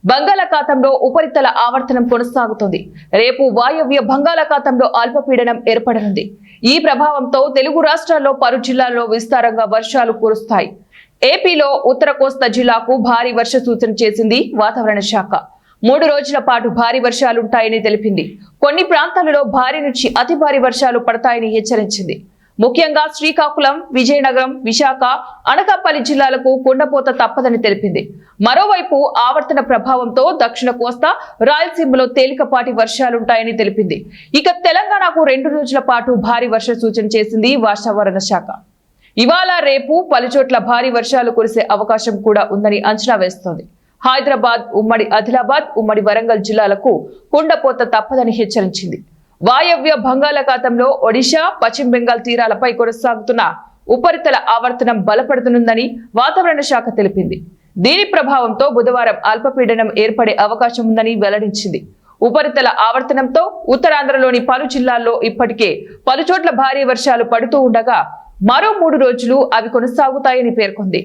బంగాళాఖాతంలో ఉపరితల ఆవర్తనం కొనసాగుతోంది. రేపు వాయవ్య బంగాళాఖాతంలో అల్పపీడనం ఏర్పడనుంది. ఈ ప్రభావంతో తెలుగు రాష్ట్రాల్లో పలు జిల్లాల్లో విస్తారంగా వర్షాలు కురుస్తాయి. ఏపీలో ఉత్తర కోస్తా జిల్లాకు భారీ వర్ష సూచన చేసింది వాతావరణ శాఖ. 3 రోజుల పాటు భారీ వర్షాలుంటాయని తెలిపింది. కొన్ని ప్రాంతాలలో భారీ నుంచి అతి భారీ వర్షాలు పడతాయని హెచ్చరించింది. ముఖ్యంగా శ్రీకాకుళం, విజయనగరం, విశాఖ, అనకాపల్లి జిల్లాలకు కుండపోత తప్పదని తెలిపింది. మరోవైపు ఆవర్తన ప్రభావంతో దక్షిణ కోస్తా, రాయలసీమలో తేలికపాటి వర్షాలుంటాయని తెలిపింది. ఇక తెలంగాణకు 2 రోజుల పాటు భారీ వర్ష సూచన చేసింది వాతావరణ శాఖ. ఇవాళ రేపు పలుచోట్ల భారీ వర్షాలు కురిసే అవకాశం కూడా ఉందని అంచనా వేస్తోంది. హైదరాబాద్, ఉమ్మడి ఆదిలాబాద్, ఉమ్మడి వరంగల్ జిల్లాలకు కుండపోత తప్పదని హెచ్చరించింది. వాయవ్య బంగాళాఖాతంలో ఒడిశా, పశ్చిమ బెంగాల్ తీరాలపై కొనసాగుతున్న ఉపరితల ఆవర్తనం బలపడుతుందని వాతావరణ శాఖ తెలిపింది. దీని ప్రభావంతో బుధవారం అల్పపీడనం ఏర్పడే అవకాశం ఉందని వెల్లడించింది. ఉపరితల ఆవర్తనంతో ఉత్తరాంధ్రలోని పలు జిల్లాల్లో ఇప్పటికే పలుచోట్ల భారీ వర్షాలు పడుతూ ఉండగా మరో 3 రోజులు అవి కొనసాగుతాయని పేర్కొంది.